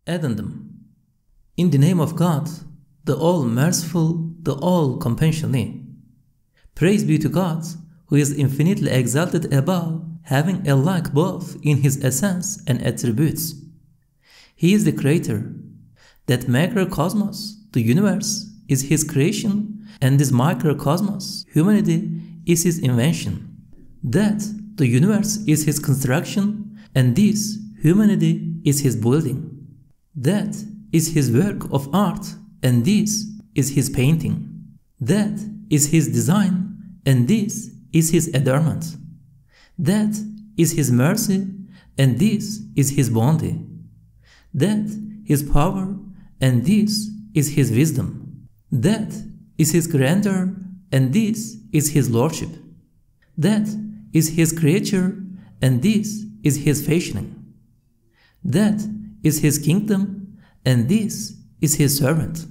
Addendum. In the name of God, the All-Merciful, the All-Compassionate. Praise be to God, who is infinitely exalted above, having a like both in His essence and attributes. He is the Creator. That macrocosmos, the universe, is His creation, and this microcosmos, humanity, is His invention. That the universe is His construction, and this, humanity, is His building. That is His work of art, and this is His painting. That is His design, and this is His adornment. That is His mercy, and this is His bounty. That His power, and this is His wisdom. That is His grandeur, and this is His lordship. That is His creature, and this is His fashioning. That is His kingdom, and this is His servant.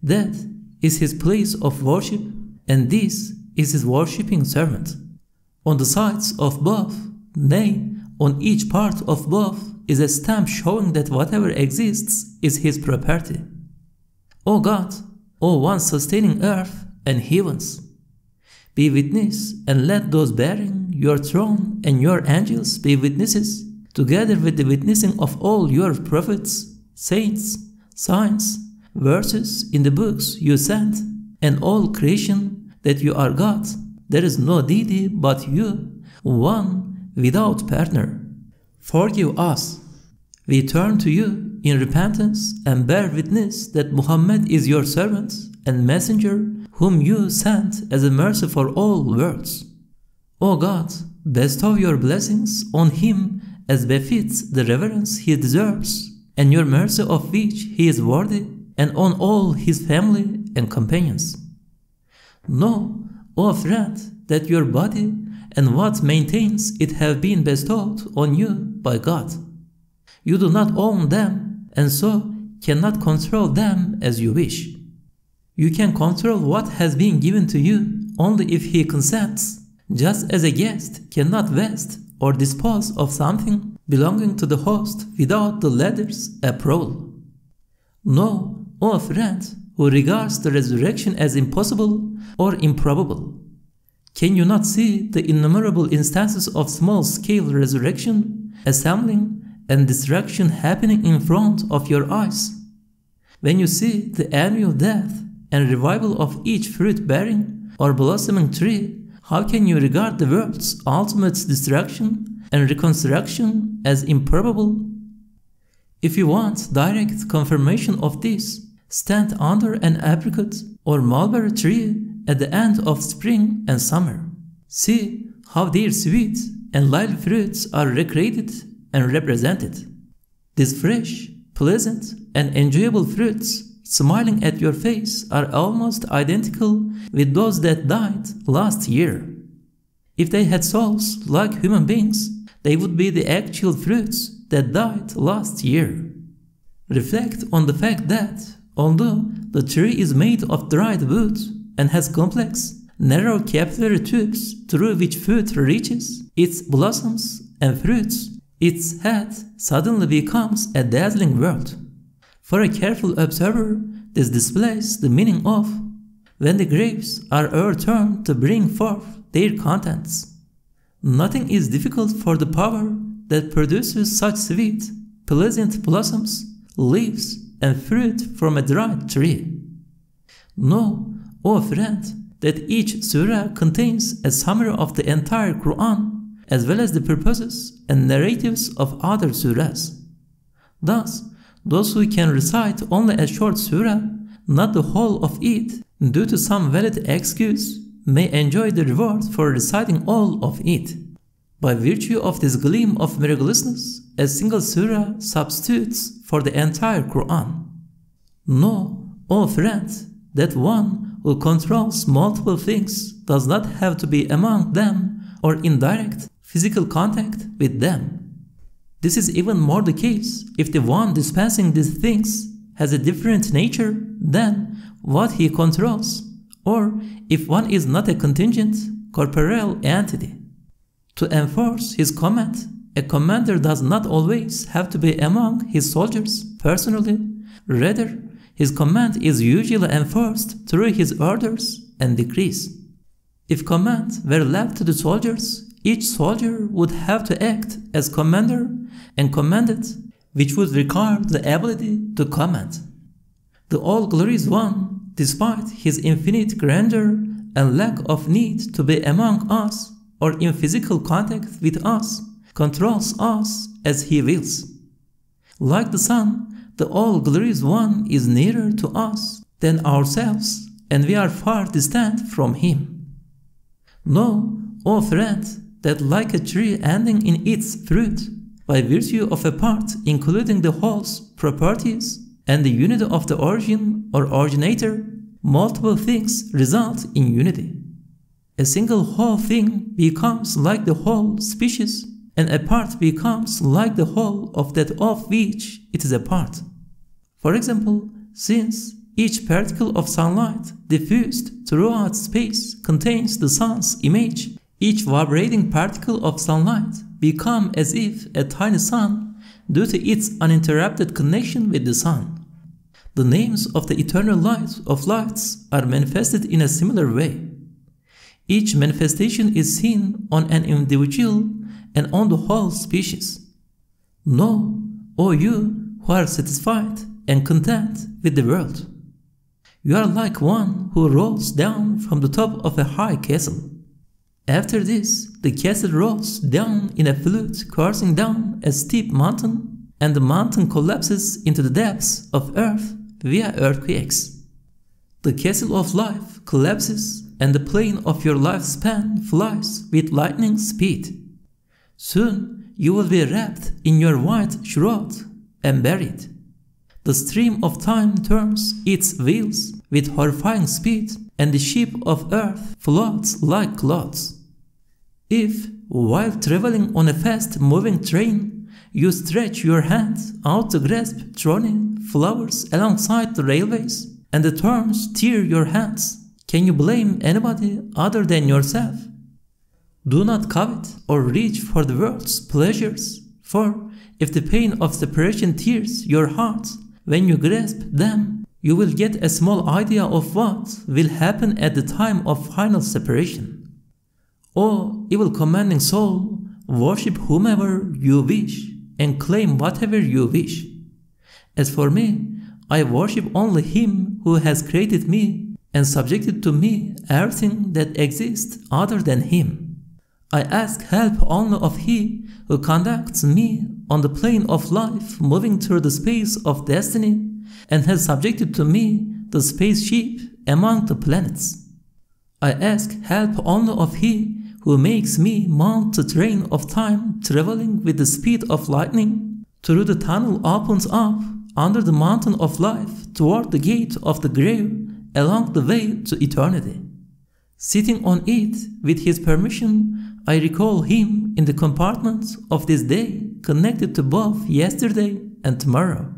That is His place of worship, and this is His worshipping servant. On the sides of both, nay, on each part of both, is a stamp showing that whatever exists is His property. O God, O one sustaining earth and heavens, be witness, and let those bearing your throne and your angels be witnesses, together with the witnessing of all your prophets, saints, signs, verses in the books you sent, and all creation, that you are God, there is no deity but you, one without partner. Forgive us. We turn to you in repentance and bear witness that Muhammad is your servant and messenger, whom you sent as a mercy for all worlds. O God, bestow your blessings on him as befits the reverence he deserves, and your mercy of which he is worthy, and on all his family and companions. Know, O friend, that your body and what maintains it have been bestowed on you by God. You do not own them, and so cannot control them as you wish. You can control what has been given to you only if he consents, just as a guest cannot vest or dispose of something belonging to the host without the latter's approval. Know, O friend, who regards the resurrection as impossible or improbable. Can you not see the innumerable instances of small-scale resurrection, assembling, and destruction happening in front of your eyes? When you see the annual death and revival of each fruit-bearing or blossoming tree, how can you regard the world's ultimate destruction and reconstruction as improbable? If you want direct confirmation of this, stand under an apricot or mulberry tree at the end of spring and summer. See how their sweet and lively fruits are recreated and represented. These fresh, pleasant, and enjoyable fruits smiling at your face are almost identical with those that died last year. If they had souls like human beings, they would be the actual fruits that died last year. Reflect on the fact that, although the tree is made of dried wood and has complex, narrow capillary tubes through which food reaches its blossoms and fruits, its head suddenly becomes a dazzling world. For a careful observer, this displays the meaning of when the grapes are overturned to bring forth their contents. Nothing is difficult for the power that produces such sweet, pleasant blossoms, leaves, and fruit from a dried tree. Know, O friend, that each surah contains a summary of the entire Qur'an, as well as the purposes and narratives of other surahs. Thus, those who can recite only a short surah, not the whole of it, due to some valid excuse, may enjoy the reward for reciting all of it. By virtue of this gleam of miraculousness, a single surah substitutes for the entire Qur'an. Know, O friend, that one who controls multiple things does not have to be among them or in direct physical contact with them. This is even more the case if the one dispensing these things has a different nature than what he controls, or if one is not a contingent corporeal entity. To enforce his command, a commander does not always have to be among his soldiers personally. Rather, his command is usually enforced through his orders and decrees. If command were left to the soldiers, each soldier would have to act as commander and commanded, which would require the ability to command. The All-Glorious One, despite his infinite grandeur and lack of need to be among us or in physical contact with us, controls us as he wills. Like the sun, the All-Glorious One is nearer to us than ourselves, and we are far distant from him. Know, O friend, that like a tree ending in its fruit, by virtue of a part including the whole's properties and the unity of the origin or originator, multiple things result in unity. A single whole thing becomes like the whole species, and a part becomes like the whole of that of which it is a part. For example, since each particle of sunlight diffused throughout space contains the sun's image, each vibrating particle of sunlight becomes as if a tiny sun due to its uninterrupted connection with the sun. The names of the eternal light of lights are manifested in a similar way. Each manifestation is seen on an individual and on the whole species. Know, O you who are satisfied and content with the world. You are like one who rolls down from the top of a high castle. After this, the castle rolls down in a flood coursing down a steep mountain, and the mountain collapses into the depths of earth via earthquakes. The castle of life collapses, and the plane of your lifespan flies with lightning speed. Soon you will be wrapped in your white shroud and buried. The stream of time turns its wheels with horrifying speed, and the ship of earth floats like clouds. If, while traveling on a fast-moving train, you stretch your hand out to grasp thorny flowers alongside the railways, and the thorns tear your hands, can you blame anybody other than yourself? Do not covet or reach for the world's pleasures, for if the pain of separation tears your heart, when you grasp them, you will get a small idea of what will happen at the time of final separation. O evil commanding soul, worship whomever you wish and claim whatever you wish. As for me, I worship only him who has created me and subjected to me everything that exists other than him. I ask help only of he who conducts me on the plane of life moving through the space of destiny and has subjected to me the spaceship among the planets. I ask help only of he who makes me mount the train of time traveling with the speed of lightning through the tunnel opens up under the mountain of life toward the gate of the grave along the way to eternity. Sitting on it with his permission, I recall him in the compartment of this day connected to both yesterday and tomorrow.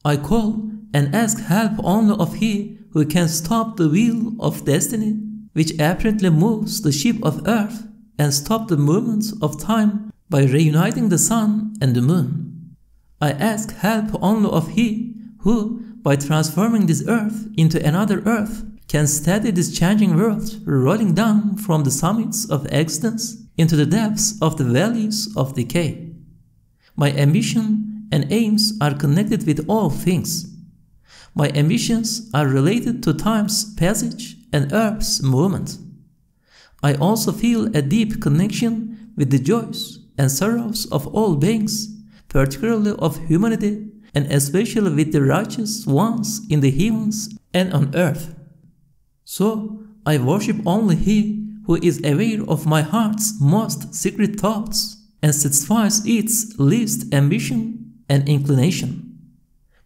I call and ask help only of he who can stop the wheel of destiny, which apparently moves the ship of earth, and stop the movements of time by reuniting the sun and the moon. I ask help only of he who, by transforming this earth into another earth, can steady this changing world rolling down from the summits of existence into the depths of the valleys of decay. My ambition and aims are connected with all things. My ambitions are related to time's passage and earth's movement. I also feel a deep connection with the joys and sorrows of all beings, particularly of humanity, and especially with the righteous ones in the heavens and on earth. So I worship only he who is aware of my heart's most secret thoughts and satisfies its least ambition and inclination.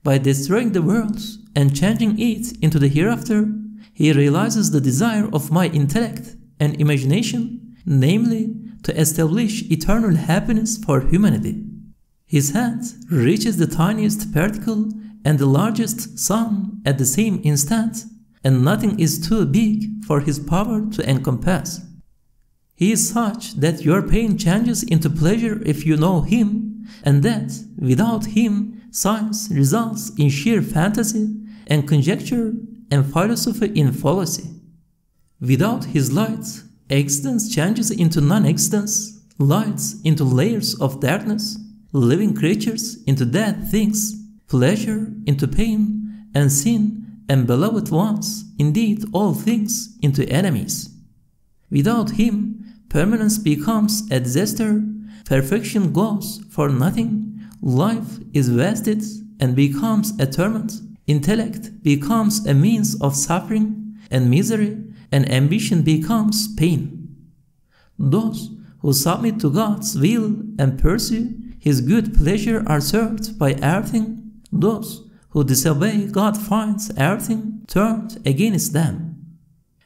By destroying the world and changing it into the hereafter, he realizes the desire of my intellect and imagination, namely, to establish eternal happiness for humanity. His hand reaches the tiniest particle and the largest sun at the same instant, and nothing is too big for his power to encompass. He is such that your pain changes into pleasure if you know Him, and that, without Him, science results in sheer fantasy and conjecture and philosophy in fallacy. Without His light, existence changes into non-existence, lights into layers of darkness, living creatures into dead things, pleasure into pain, and sin and beloved ones, indeed all things, into enemies. Without Him, permanence becomes a disaster, perfection goes for nothing, life is wasted and becomes a torment, intellect becomes a means of suffering and misery, and ambition becomes pain. Those who submit to God's will and pursue His good pleasure are served by everything. Those who disobey God finds everything turned against them.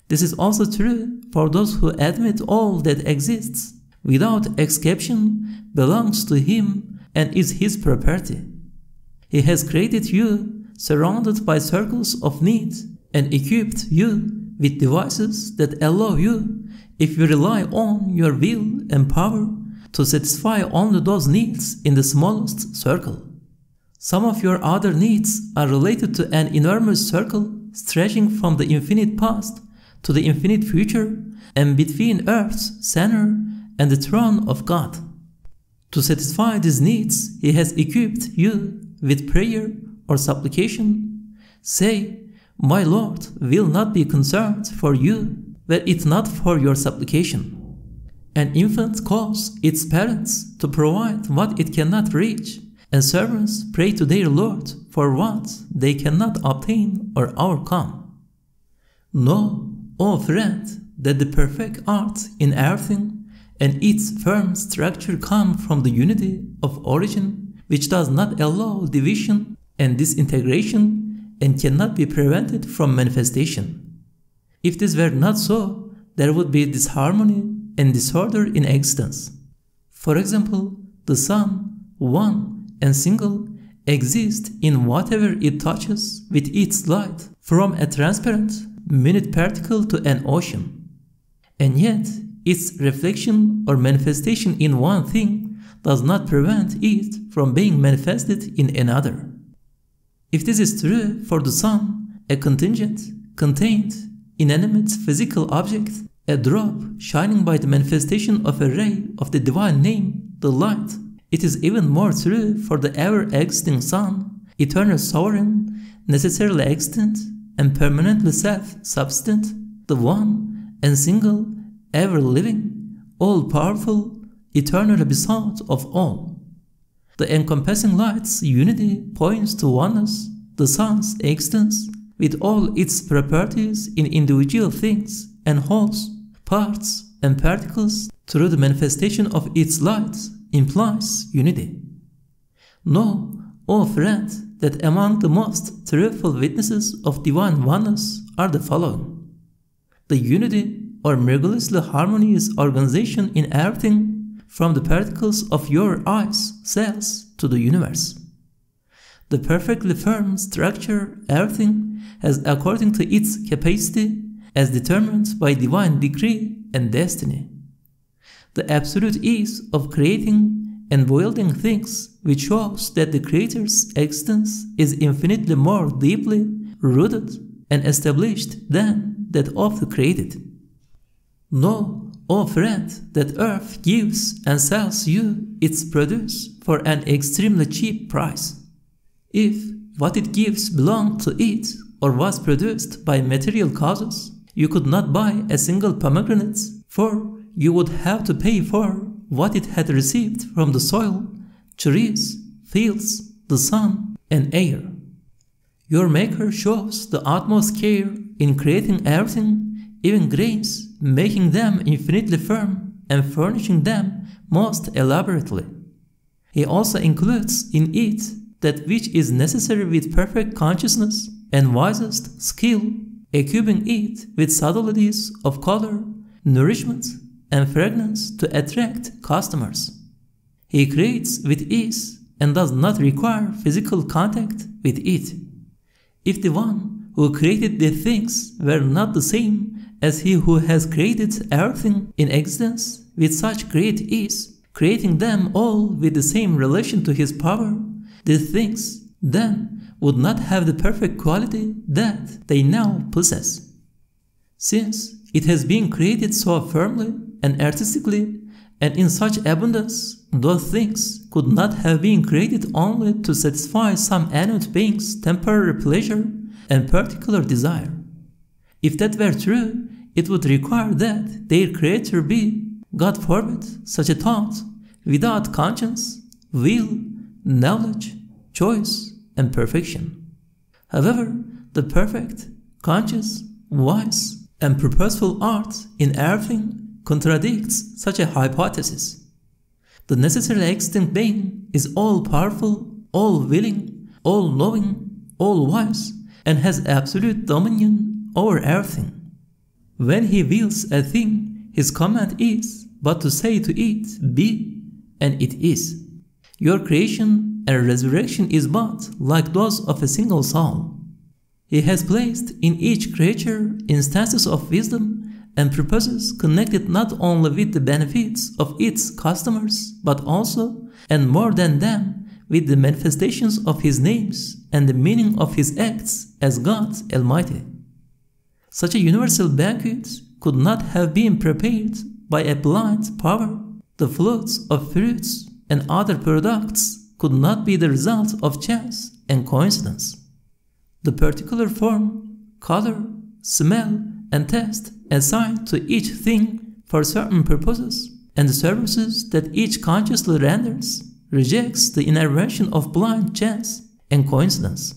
This is also true for those who admit all that exists, without exception, belongs to Him and is His property. He has created you surrounded by circles of need and equipped you with devices that allow you, if you rely on your will and power, to satisfy only those needs in the smallest circle. Some of your other needs are related to an enormous circle stretching from the infinite past to the infinite future and between Earth's center and the throne of God. To satisfy these needs, He has equipped you with prayer or supplication. Say, "My Lord will not be concerned for you, were it not for your supplication." An infant calls its parents to provide what it cannot reach, and servants pray to their Lord for what they cannot obtain or overcome. Know, O friend, that the perfect art in everything and its firm structure come from the unity of origin, which does not allow division and disintegration and cannot be prevented from manifestation. If this were not so, there would be disharmony and disorder in existence. For example, the sun, one and single, exists in whatever it touches with its light, from a transparent, minute particle to an ocean. And yet, its reflection or manifestation in one thing does not prevent it from being manifested in another. If this is true for the sun, a contingent, contained, inanimate physical object, a drop shining by the manifestation of a ray of the divine name, the light, it is even more true for the ever-existing sun, eternal sovereign, necessarily existent, and permanently self-subsistent, the one and single, ever-living, all-powerful, eternally besought of all. The encompassing light's unity points to oneness, the sun's existence, with all its properties in individual things and wholes, parts, and particles through the manifestation of its light implies unity. Know, O friend, that among the most truthful witnesses of divine oneness are the following: the unity or miraculously harmonious organization in everything, from the particles of your eyes, cells, to the universe. The perfectly firm structure everything has according to its capacity as determined by divine decree and destiny. The absolute ease of creating and wielding things, which shows that the Creator's existence is infinitely more deeply rooted and established than that of the created. Know, O friend, that earth gives and sells you its produce for an extremely cheap price. If what it gives belonged to it or was produced by material causes, you could not buy a single pomegranate, for you would have to pay for what it had received from the soil, trees, fields, the sun, and air. Your Maker shows the utmost care in creating everything, even grains, making them infinitely firm and furnishing them most elaborately. He also includes in it that which is necessary with perfect consciousness and wisest skill, equipping it with subtleties of color, nourishment, and fragrance to attract customers. He creates with ease and does not require physical contact with it. If the one who created the things were not the same as he who has created everything in existence with such great ease, creating them all with the same relation to his power, these things then would not have the perfect quality that they now possess. Since it has been created so firmly and artistically and in such abundance, those things could not have been created only to satisfy some animate being's temporary pleasure and particular desire. If that were true, it would require that their creator be, God forbid, such a thought, without conscience, will, knowledge, choice, and perfection. However, the perfect, conscious, wise, and purposeful art in everything contradicts such a hypothesis. The necessarily existent being is all-powerful, all-willing, all-knowing, all-wise, and has absolute dominion over everything. When he wills a thing, his command is but to say to it, be, and it is. Your creation and resurrection is but like those of a single soul. He has placed in each creature instances of wisdom and purposes connected not only with the benefits of its customers, but also, and more than them, with the manifestations of his names and the meaning of his acts as God Almighty. Such a universal banquet could not have been prepared by a blind power. The floods of fruits and other products could not be the result of chance and coincidence. The particular form, color, smell, and taste assigned to each thing for certain purposes, and the services that each consciously renders, rejects the intervention of blind chance and coincidence.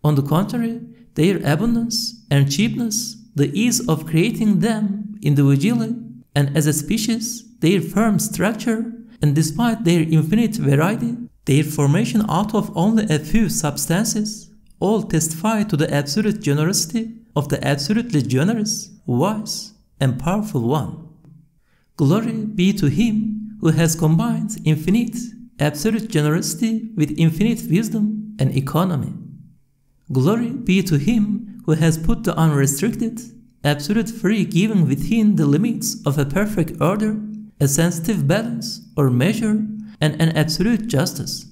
On the contrary, their abundance and cheapness, the ease of creating them individually and as a species, their firm structure, and despite their infinite variety, their formation out of only a few substances, all testify to the absolute generosity of the absolutely generous, wise, and powerful one. Glory be to him who has combined infinite, absolute generosity with infinite wisdom and economy. Glory be to him who has put the unrestricted, absolute free giving within the limits of a perfect order, a sensitive balance or measure, and an absolute justice.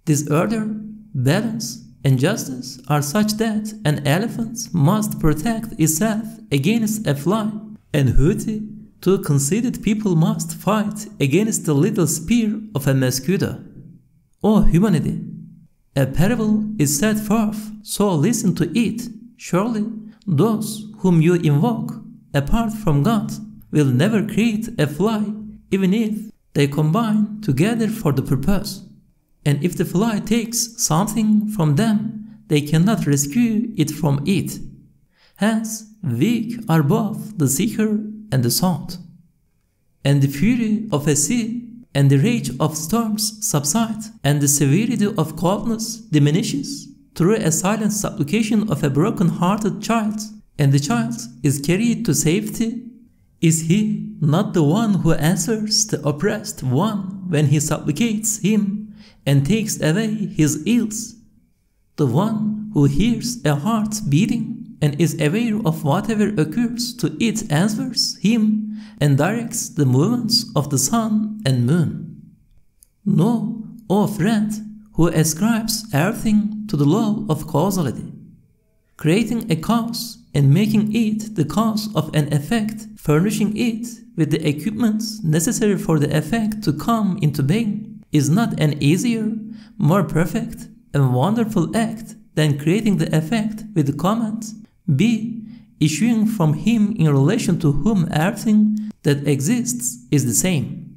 This order, balance, and justice are such that an elephant must protect itself against a fly, and haughty, two conceited people must fight against the little spear of a mosquito. O humanity! A parable is set forth, so listen to it. Surely, those whom you invoke, apart from God, will never create a fly, even if they combine together for the purpose. And if the fly takes something from them, they cannot rescue it from it. Hence, weak are both the seeker and the sought. And the fury of a sea and the rage of storms subside, and the severity of coldness diminishes through a silent supplication of a broken-hearted child, and the child is carried to safety. Is he not the one who answers the oppressed one when he supplicates him and takes away his ills? The one who hears a heart beating and is aware of whatever occurs to it answers him and directs the movements of the sun and moon. Know, O friend, who ascribes everything to the law of causality, creating a cause and making it the cause of an effect, furnishing it with the equipments necessary for the effect to come into being, is not an easier, more perfect, and wonderful act than creating the effect with the command, be, issuing from him in relation to whom everything that exists is the same.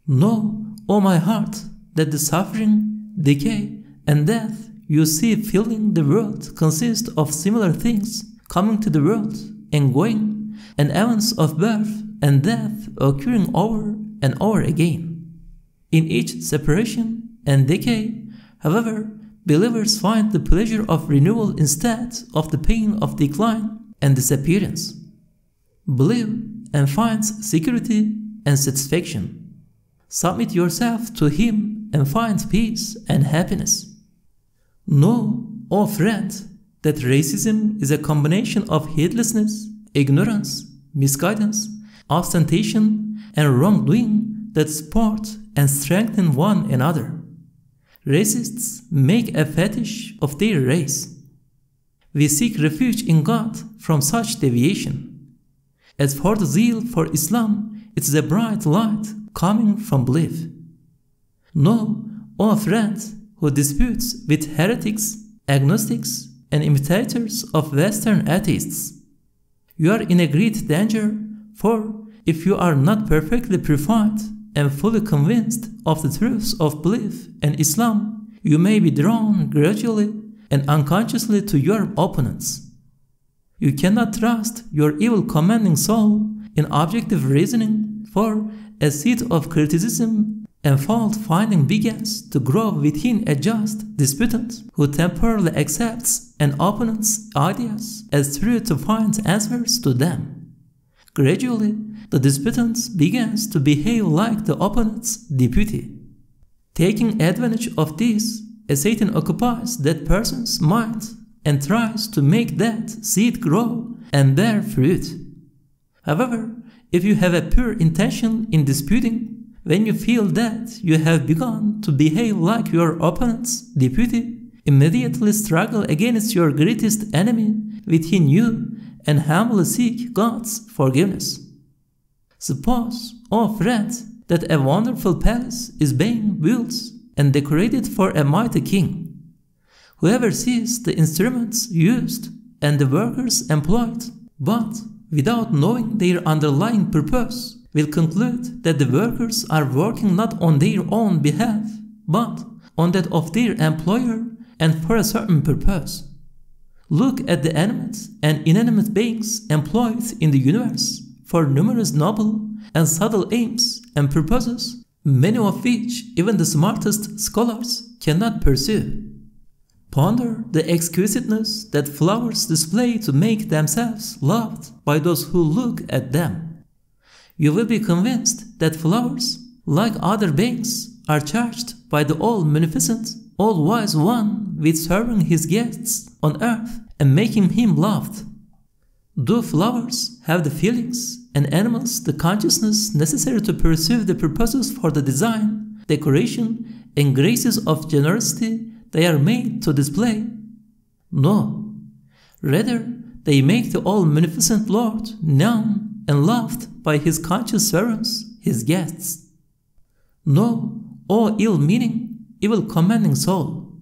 Know, O my heart, that the suffering, decay, and death you see filling the world consist of similar things coming to the world and going, and events of birth and death occurring over and over again. In each separation and decay, however, believers find the pleasure of renewal instead of the pain of decline and disappearance. Believe and find security and satisfaction. Submit yourself to him and find peace and happiness. Know, O friend, that racism is a combination of heedlessness ignorance, misguidance, ostentation, and wrongdoing that support and strengthen one another. Racists make a fetish of their race. We seek refuge in God from such deviation. As for the zeal for Islam, it is a bright light coming from belief. Know, O friends who disputes with heretics, agnostics, and imitators of Western atheists, you are in a great danger, for if you are not perfectly purified and fully convinced of the truths of belief and Islam, you may be drawn gradually and unconsciously to your opponents. You cannot trust your evil commanding soul in objective reasoning, for a seed of criticism and fault-finding begins to grow within a just disputant who temporarily accepts an opponent's ideas as true to find answers to them. Gradually, the disputant begins to behave like the opponent's deputy. Taking advantage of this, a Satan occupies that person's mind and tries to make that seed grow and bear fruit. However, if you have a pure intention in disputing, when you feel that you have begun to behave like your opponent's deputy, immediately struggle against your greatest enemy within you and humbly seek God's forgiveness. Suppose, O friends, that a wonderful palace is being built and decorated for a mighty king. Whoever sees the instruments used and the workers employed, but without knowing their underlying purpose, will conclude that the workers are working not on their own behalf, but on that of their employer and for a certain purpose. Look at the animate and inanimate beings employed in the universe for numerous noble and subtle aims and purposes, many of which even the smartest scholars cannot pursue. Ponder the exquisiteness that flowers display to make themselves loved by those who look at them. You will be convinced that flowers, like other beings, are charged by the all-munificent, all-wise one with serving his guests on earth and making him loved. Do flowers have the feelings and animals the consciousness necessary to pursue the purposes for the design, decoration, and graces of generosity they are made to display? No. Rather, they make the all-munificent Lord known and loved by his conscious servants, his guests. Know, O ill-meaning, evil-commanding soul,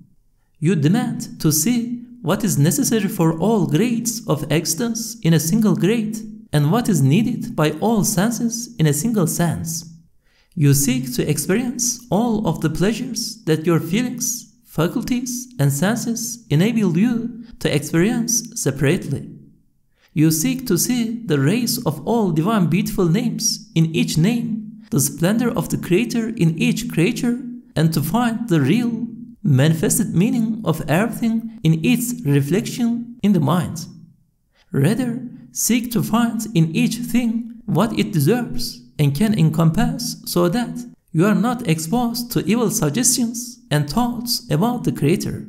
you demand to see what is necessary for all grades of existence in a single grade, and what is needed by all senses in a single sense. You seek to experience all of the pleasures that your feelings, faculties, and senses enable you to experience separately. You seek to see the rays of all divine beautiful names in each name, the splendor of the Creator in each creature, and to find the real, manifested meaning of everything in its reflection in the mind. Rather, seek to find in each thing what it deserves and can encompass, so that you are not exposed to evil suggestions and thoughts about the Creator.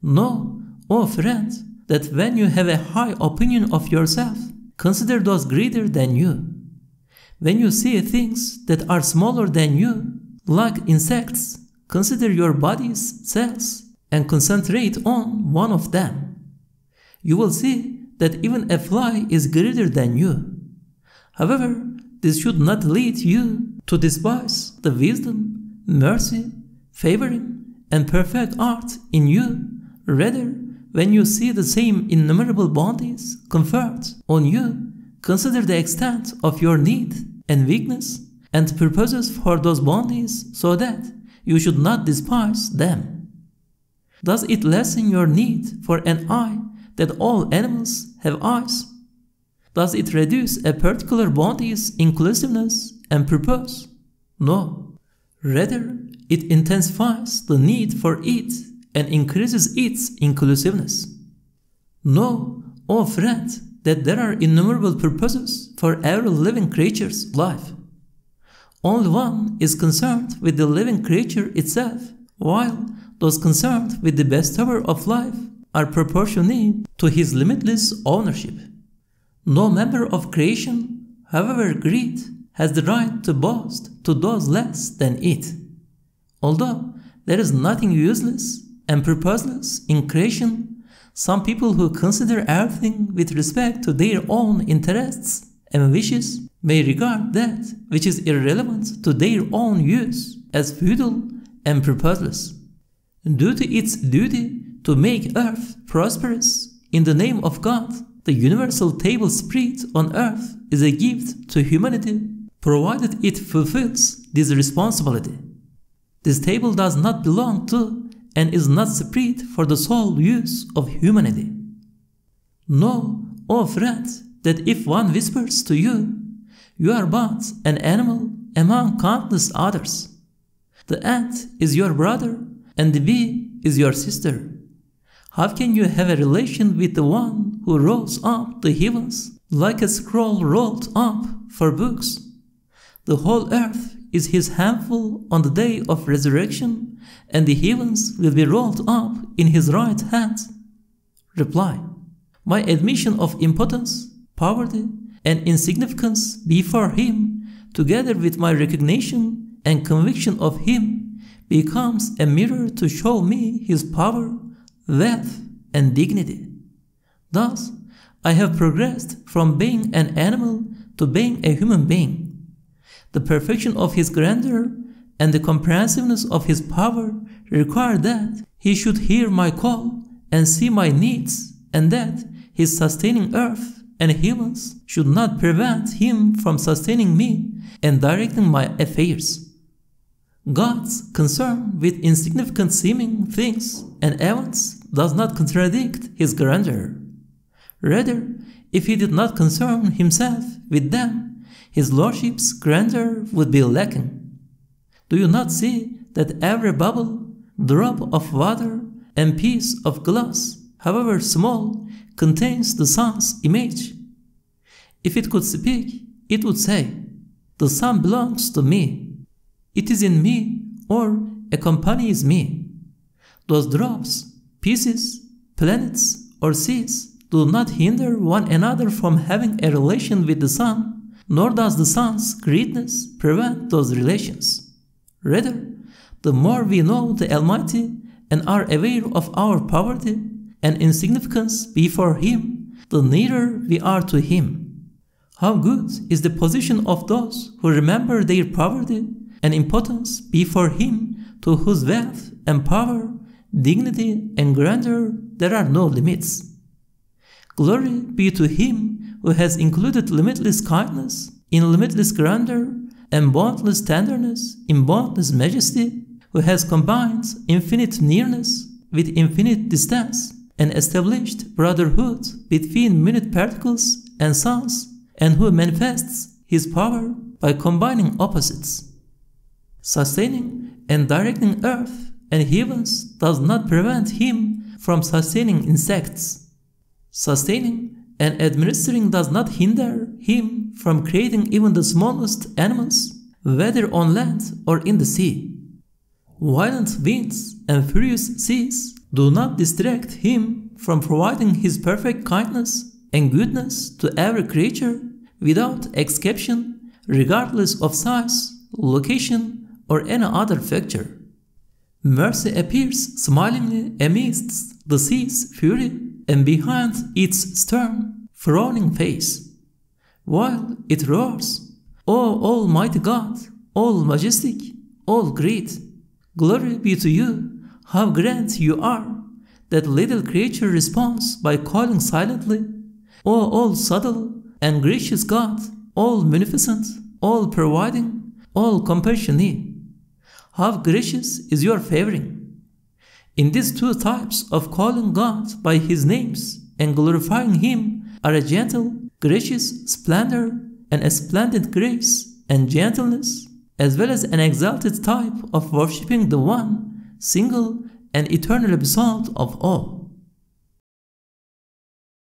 Know, O friend, that when you have a high opinion of yourself, consider those greater than you. When you see things that are smaller than you, like insects, consider your body's cells and concentrate on one of them. You will see that even a fly is greater than you. However, this should not lead you to despise the wisdom, mercy, favoring, and perfect art in you. Rather, when you see the same innumerable bounties conferred on you, consider the extent of your need and weakness and purposes for those bounties, so that you should not despise them. Does it lessen your need for an eye that all animals have eyes? Does it reduce a particular bounty's inclusiveness and purpose? No. Rather, it intensifies the need for it and increases its inclusiveness. Know, O friend, that there are innumerable purposes for every living creature's life. Only one is concerned with the living creature itself, while those concerned with the bestower of life are proportionate to his limitless ownership. No member of creation, however great, has the right to boast to those less than it. Although there is nothing useless and purposeless in creation, some people who consider everything with respect to their own interests and wishes may regard that which is irrelevant to their own use as futile and purposeless. Due to its duty to make earth prosperous in the name of God, the universal table spread on earth is a gift to humanity, provided it fulfills this responsibility. This table does not belong to and is not spread for the sole use of humanity. Know, O friend, that if one whispers to you, you are but an animal among countless others. The ant is your brother and the bee is your sister. How can you have a relation with the one who rolls up the heavens like a scroll rolled up for books? The whole earth is his handful on the day of resurrection, and the heavens will be rolled up in his right hand. Reply: my admission of impotence, poverty, and insignificance before him, together with my recognition and conviction of him, becomes a mirror to show me his power, wealth, and dignity. Thus, I have progressed from being an animal to being a human being. The perfection of his grandeur and the comprehensiveness of his power require that he should hear my call and see my needs, and that his sustaining earth and heavens should not prevent him from sustaining me and directing my affairs. God's concern with insignificant seeming things and events does not contradict his grandeur. Rather, if he did not concern himself with them, his lordship's grandeur would be lacking. Do you not see that every bubble, drop of water, and piece of glass, however small, contains the sun's image? If it could speak, it would say, "The sun belongs to me. It is in me, or accompanies me." Those drops, pieces, planets, or seas do not hinder one another from having a relation with the sun, nor does the sun's greatness prevent those relations. Rather, the more we know the Almighty and are aware of our poverty and insignificance before Him, the nearer we are to Him. How good is the position of those who remember their poverty and impotence before Him, to whose wealth and power, dignity and grandeur there are no limits. Glory be to Him who has included limitless kindness in limitless grandeur and boundless tenderness in boundless majesty, who has combined infinite nearness with infinite distance and established brotherhood between minute particles and suns, and who manifests His power by combining opposites. Sustaining and directing earth and heavens does not prevent Him from sustaining insects. Sustaining and administering does not hinder Him from creating even the smallest animals, whether on land or in the sea. Violent winds and furious seas do not distract Him from providing His perfect kindness and goodness to every creature without exception, regardless of size, location, or any other factor. Mercy appears smilingly amidst the sea's fury and behind its stern, frowning face, while it roars, "O Almighty God, all majestic, all great, glory be to you, how grand you are." That little creature responds by calling silently, "O all subtle and gracious God, all munificent, all providing, all compassionate, how gracious is your favoring." In these two types of calling God by His names and glorifying Him are a gentle, gracious splendor and a splendid grace and gentleness, as well as an exalted type of worshipping the one, single and eternally besought of all.